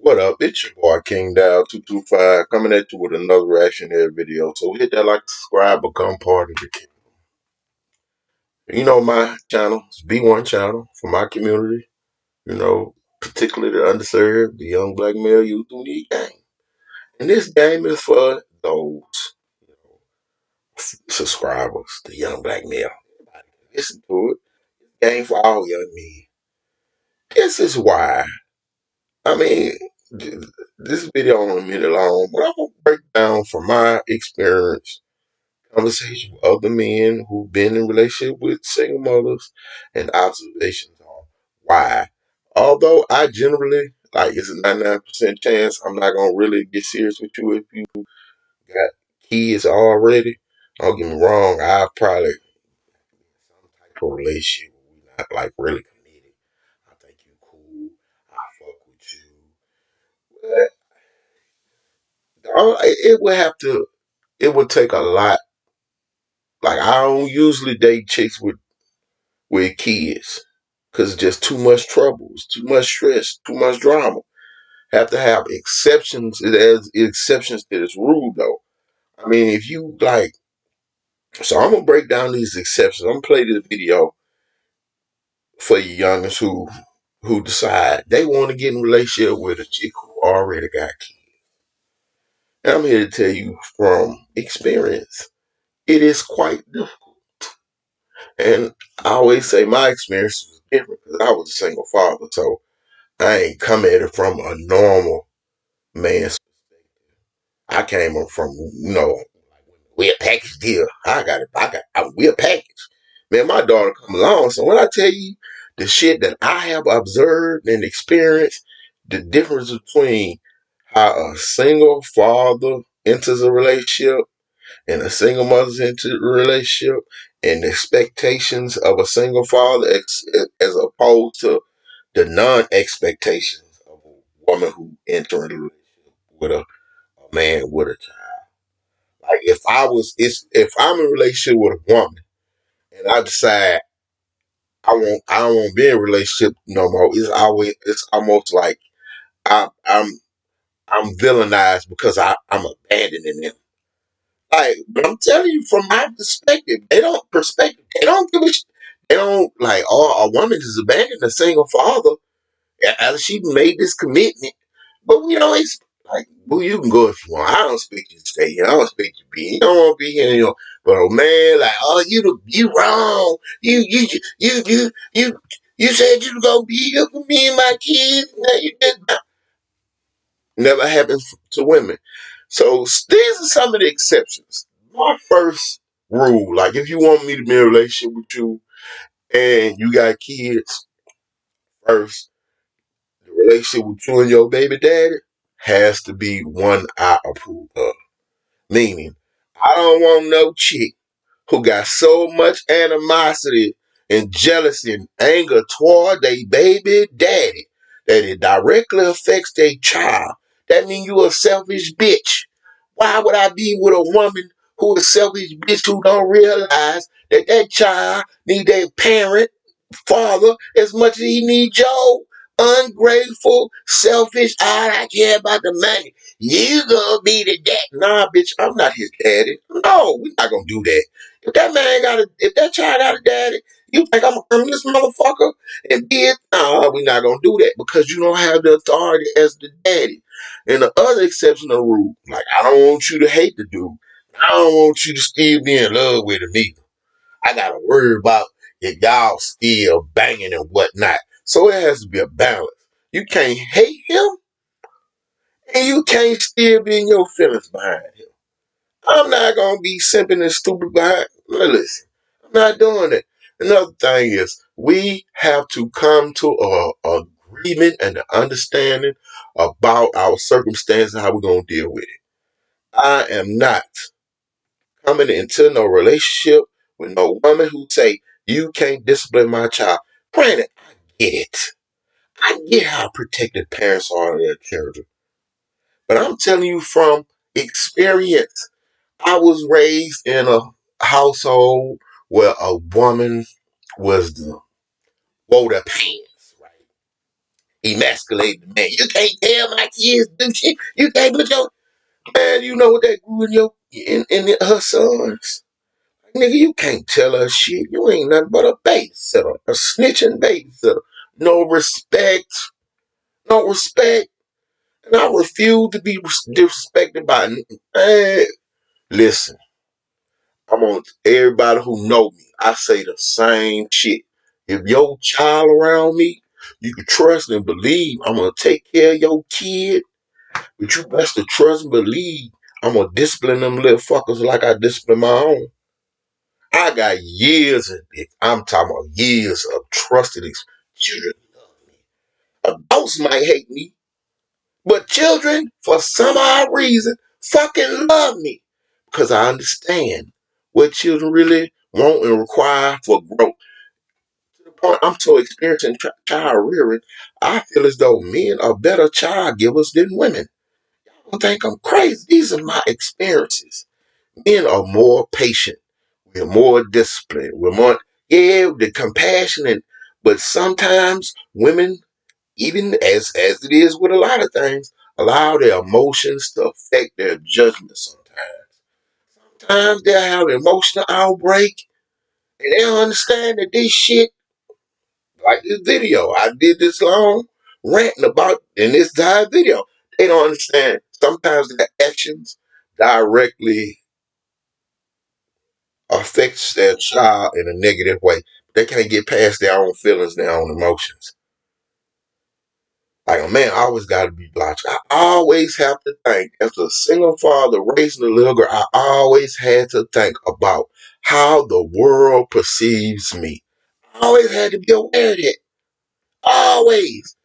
What up? It's your boy King Dow 225 coming at you with another reactionary video. So hit that like, subscribe, become part of the kingdom. You know my channel, it's B1 channel for my community. Particularly the underserved, the young black male youth who need game. And this game is for those subscribers, the young black male. Everybody can listen to it. Game for all young men. This is why. I mean, this video only a minute long, but I'm gonna break down from my experience conversation with other men who've been in relationship with single mothers and observations on why. Although I generally it's a 99% chance I'm not gonna really get serious with you if you got kids already. Don't get me wrong, I probably some type of relationship where we not like really committed. I think you cool. I fuck with you. But it would have to it would take a lot. Like I don't usually date chicks with kids because it's just too much trouble, it's too much stress, too much drama. Have to have exceptions as exceptions to this rule, though. I mean, if you like, so I'm gonna break down these exceptions. I'm gonna play this video for you youngins who decide they want to get in a relationship with a chick who already got kids. And I'm here to tell you from experience, it is quite difficult. And I always say my experience was different because I was a single father, so I ain't come at it from a normal man's. I came up from, we're a package deal. We're a package. Man, my daughter come along. So when I tell you the shit that I have observed and experienced, the difference between how a single father enters a relationship and a single mother's into a relationship and the expectations of a single father as opposed to the non-expectations of a woman who enters a relationship with a man with a child. Like if I'm in a relationship with a woman and I decide I don't want to be in a relationship no more, it's almost like I, I'm I'm villainized because I'm abandoning them. But I'm telling you from my perspective, they don't give a they don't like, oh, a woman is abandoning a single father after she made this commitment. But it's like, well, you can go if you want. I don't expect you to stay here. I don't expect you to be here. You don't want to be here, But oh man, like, oh, you wrong. You said you was gonna be here for me and my kids. Now you just never happens to women. So these are some of the exceptions. My first rule, like if you want me to be in a relationship with you and you got kids, first the relationship with you and your baby daddy has to be one I approve of. Meaning, I don't want no chick who got so much animosity and jealousy and anger toward their baby daddy that it directly affects their child. That means you a selfish bitch. Why would I be with a woman who is selfish bitch who don't realize that child need their parent father as much as he needs Joe? Ungrateful, selfish, I care about the money. You gonna be the dad. Nah, bitch, I'm not his daddy. No, we're not gonna do that. If that child got a daddy, you think I'm gonna come this motherfucker and be it? Nah, we're not gonna do that because you don't have the authority as the daddy. And the other exception of the rule, like I don't want you to hate the dude. I don't want you to still be in love with him either. I gotta worry about if y'all still banging and whatnot. So it has to be a balance. You can't hate him and you can't still be in your feelings behind him. I'm not gonna be simping and stupid behind. Listen, I'm not doing it. Another thing is we have to come to a agreement and an understanding about our circumstances and how we're gonna deal with it. I am not coming into no relationship with no woman who say you can't discipline my child. Granted, I get it. I get how protective parents are of their children. But I'm telling you from experience, I was raised in a household where a woman was the wore the pants, right? emasculate the man. You can't tell my kids do shit. You can't put your man. You know what that grew in her sons. Nigga, you can't tell her shit. You ain't nothing but a babysitter, a snitching babysitter. No respect, no respect. And I refuse to be disrespected by. Man, listen, I'm on everybody who know me. I say the same shit. If your child around me, you can trust and believe I'm gonna take care of your kid. But you best to trust and believe I'm gonna discipline them little fuckers like I discipline my own. I got years of it. I'm talking about years of trusted children. Adults might hate me, but children, for some odd reason, fucking love me. Because I understand what children really want and require for growth. To the point I'm so experienced in child rearing, I feel as though men are better child givers than women. I don't think I'm crazy. These are my experiences. Men are more patient. We're more disciplined. We're more, yeah, the compassionate. But sometimes women, even as it is with a lot of things, allow their emotions to affect their judgment sometimes. Sometimes they'll have an emotional outbreak and they don't understand that this shit, like this video, I did this long ranting about in this entire video. They don't understand. Sometimes their actions directly affects their child in a negative way. They can't get past their own feelings, their own emotions. Like a man always got to be logical. I always have to think, as a single father raising a little girl, I always had to think about how the world perceives me. I always had to be aware of that. Always.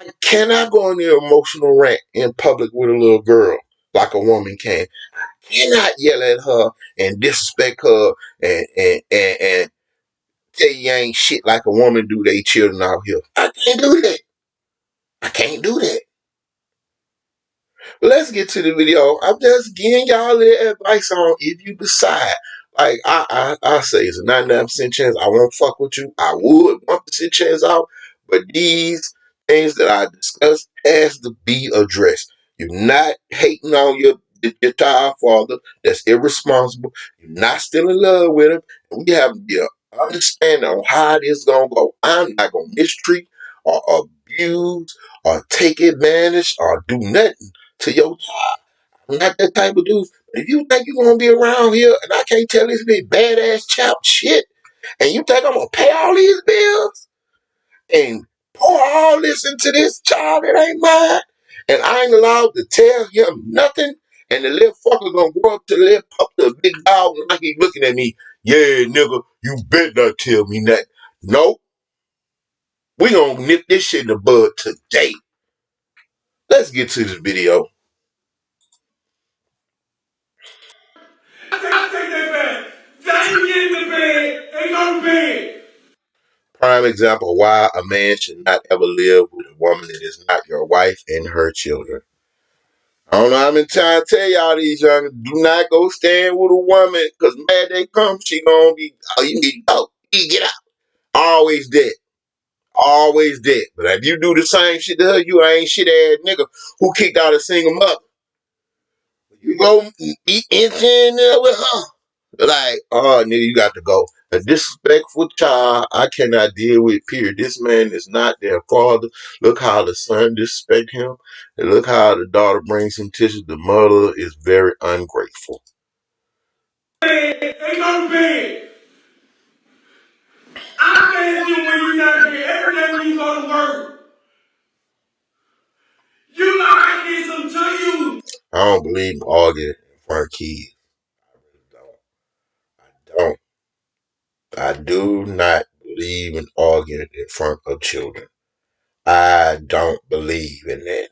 I cannot go on the emotional rant in public with a little girl like a woman can. Cannot yell at her and disrespect her and tell you ain't shit like a woman do they children out here. I can't do that. I can't do that. Let's get to the video. I'm just giving y'all the advice on if you decide. Like I say it's a 99% chance I won't fuck with you. I would 1% chance out. But these things that I discussed has to be addressed. You're not hating on your child father. That's irresponsible. You're not still in love with him. And we have to be understanding on how this gonna go. I'm not gonna mistreat or abuse or take advantage or do nothing to your child. I'm not that type of dude. But if you think you're gonna be around here and I can't tell this big badass chap shit, and you think I'm gonna pay all these bills and pour all this into this child that ain't mine, and I ain't allowed to tell him nothing, and the little fucker gonna grow up to the little pup to a big dog and like he looking at me, yeah, nigga, you better not tell me nothing. Nope. We gonna nip this shit in the bud today. Let's get to this video. I take that back. Now you get in the bed and go to bed. Prime example of why a man should not ever live with a woman that is not your wife and her children. I don't know how many times I tell y'all these young do not go stand with a woman because mad they come, she gonna be, oh, you need to go. You need to get out. Always dead. Always dead. But if you do the same shit to her, you ain't shit ass nigga who kicked out a single mother. You go eat in there with her. Like, oh, nigga, you got to go. A disrespectful child, I cannot deal with, period. This man is not their father. Look how the son disrespect him. And look how the daughter brings him tissues. The mother is very ungrateful. Ain't no bed. I fed you when you're not here. Every day when you go to work. You know I did something to you. I don't believe in arguing in front of kids. I really don't. I do not believe in arguing in front of children. I don't believe in that.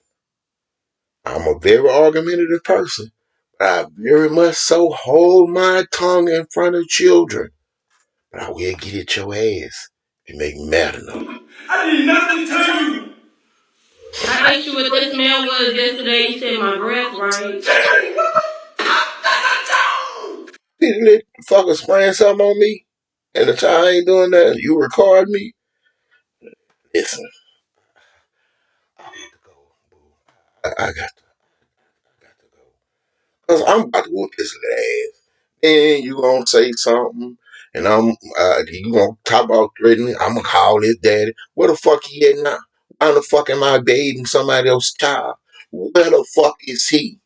I'm a very argumentative person, but I very much so hold my tongue in front of children. But I will get at your ass if you make me mad enough. I did nothing to you. I asked you what this man was yesterday. You said my breath, right? Did you let the fucker spraying something on me? And the child ain't doing that. You record me? Listen, got to go. Cause I'm about to whoop this little ass. Then you gonna say something, and you gonna talk about threatening. I'm gonna call his daddy. Where the fuck he at now? Why the fuck am I bathing somebody else's child? Where the fuck is he?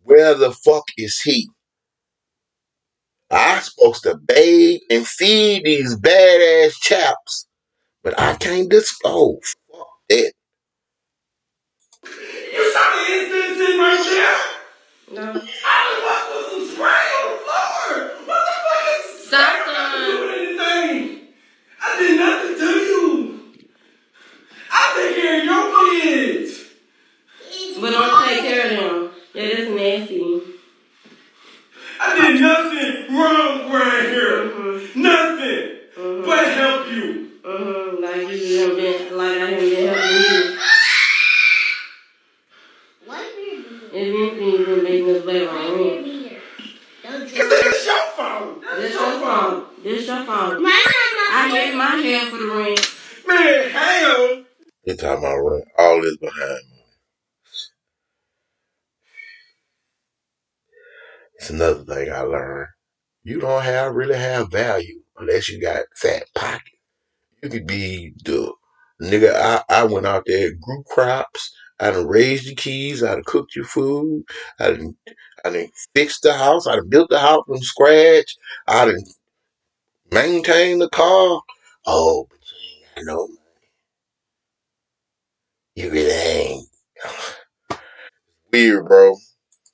Where the fuck is he? I supposed to bathe and feed these badass chaps, but I can't disclose. Fuck that. You saw the incident right there? No. I was supposed to spray on the floor. What the fuck is Stop, doing anything? I did nothing to you. I take care of your kids. But don't take care of them. Yeah, that's nasty. I did nothing wrong right here. Nothing. But help you. Like you have been, like I have been helping you. It's been making us play my rent. It's your fault. This your fault. This your fault. I gave my hair for the rent. Man, hell. You talking about rent? All this behind me. It's another thing I learned. You don't really have value unless you got fat pockets. You could be the nigga. I went out there, grew crops. I done raised your kids. I done cooked your food. I done fixed the house. I done built the house from scratch. I done maintained the car. Oh, but you ain't got no money. You really ain't. Weird, bro.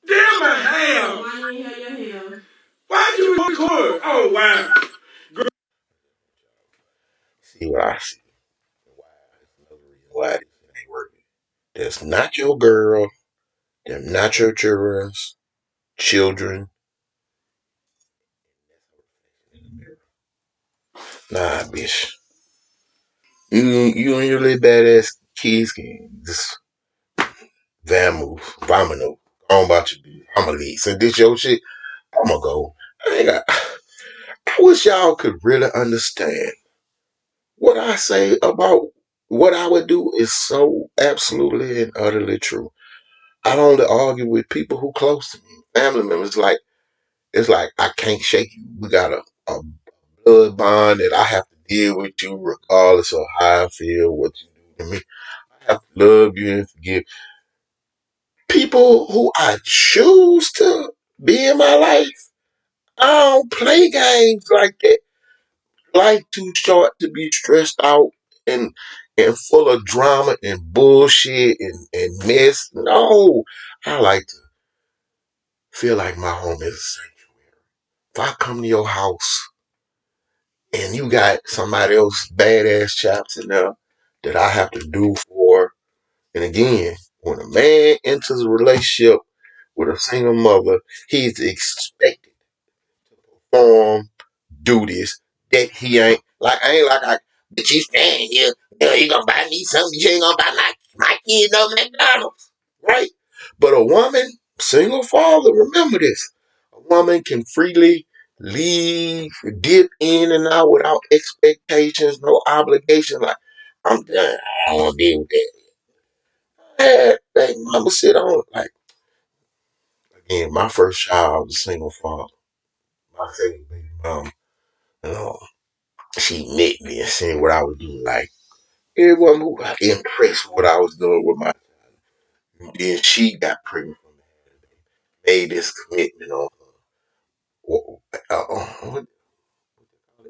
Damn my ham. Why you have your hair? Why you record? Oh, wow. See what I see. Why? That's another reason why this ain't working. That's not your girl. They're not your children. Nah, bitch. You and your little badass kids can just vomino. On about your bitch. I'ma leave. Since this your shit, I'ma go. I wish y'all could really understand what I say about what I would do is so absolutely and utterly true. I don't only argue with people who close to me, family members. It's like I can't shake you. We got a blood bond that I have to deal with you regardless of how I feel, what you do to me. I have to love you and forgive. People who I choose to be in my life, I don't play games like that. Life too short to be stressed out and full of drama and bullshit and mess. No. I like to feel like my home is a sanctuary. If I come to your house and you got somebody else badass chaps in there that I have to do for. And again, when a man enters a relationship with a single mother, he's expected to perform duties that he ain't like. I ain't like but you stand here, you gonna buy me something, you ain't gonna buy my kid no McDonald's, right? But a woman, single father, remember this: a woman can freely leave, dip in and out without expectations, no obligation. Like I'm done, I don't want to deal with that. Hey, mama sit on like again. My first child was a single father. My second baby mom, you know, she met me and seen what I was doing. Like everyone who got impressed with what I was doing with my. Then she got pregnant from me, made this commitment on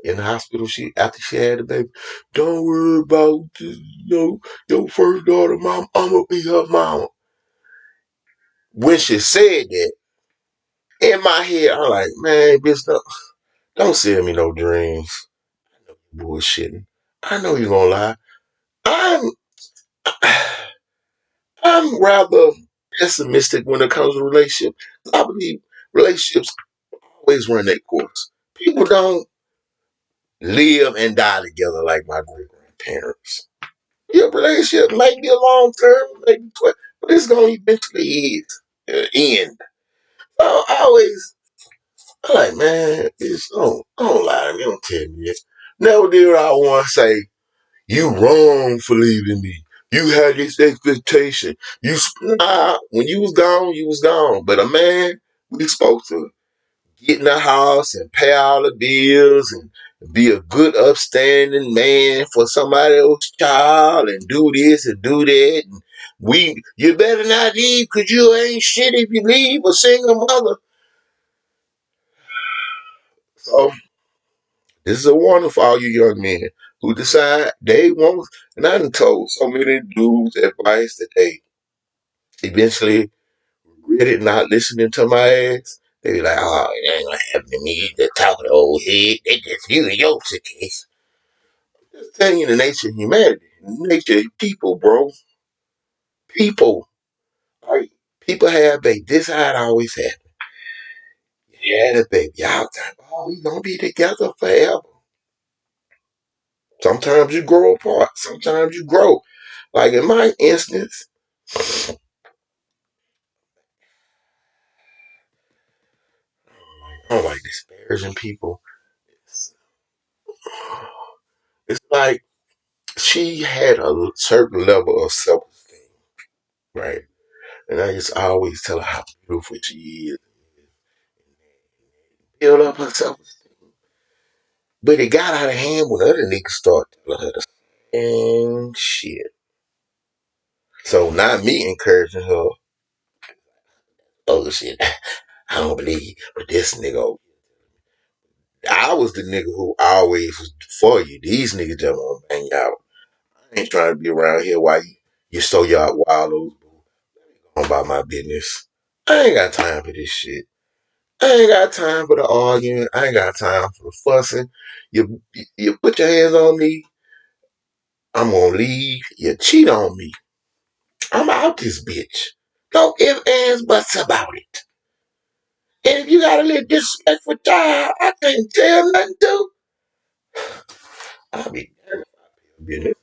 in the hospital. She after she had the baby, don't worry about your first daughter, mom. I'm gonna be her mama. When she said that, in my head, I'm like, man, bitch, don't sell me no dreams. Bullshitting. I know you're gonna lie. I'm I'm rather pessimistic when it comes to relationships. I believe relationships always run their course. People don't live and die together like my great grandparents. Your relationship might be a long term, maybe 12, but it's gonna eventually end. So I always I'm like, man, don't lie to me, don't tell me this. Never did I want to say, you wrong for leaving me. You had this expectation. When you was gone, you was gone. But a man, we supposed to get in the house and pay all the bills and be a good, upstanding man for somebody else's child and do this and do that. And you better not leave because you ain't shit if you leave a single mother. So this is a warning for all you young men who decide they want. And I done told so many dudes advice that they eventually regretted not listening to my ass. They be like, oh, it ain't gonna happen to me. They're talking to old head. They just you and your situation. Just telling you the nature of humanity. The nature of people, bro. People. Like, people have baby. This how it always happened. You had a baby. Y'all think, oh, we gonna be together forever. Sometimes you grow apart. Sometimes you grow. Like in my instance, I don't like disparaging people. It's like she had a certain level of self esteem, right? And I just always tell her how beautiful she is, build up her self esteem. But it got out of hand when other niggas started telling her the same shit. So not me encouraging her, oh shit, I don't believe, but this nigga, I was the nigga who always was for you. These niggas just want to bang you out. I ain't trying to be around here while you so y'all wild on about my business. I ain't got time for this shit. I ain't got time for the arguing. I ain't got time for the fussing. You put your hands on me, I'm gonna leave. You cheat on me, I'm out this bitch. No ifs, ands, buts about it. And if you got a little disrespectful child, I can't tell nothing to. I'll be damned.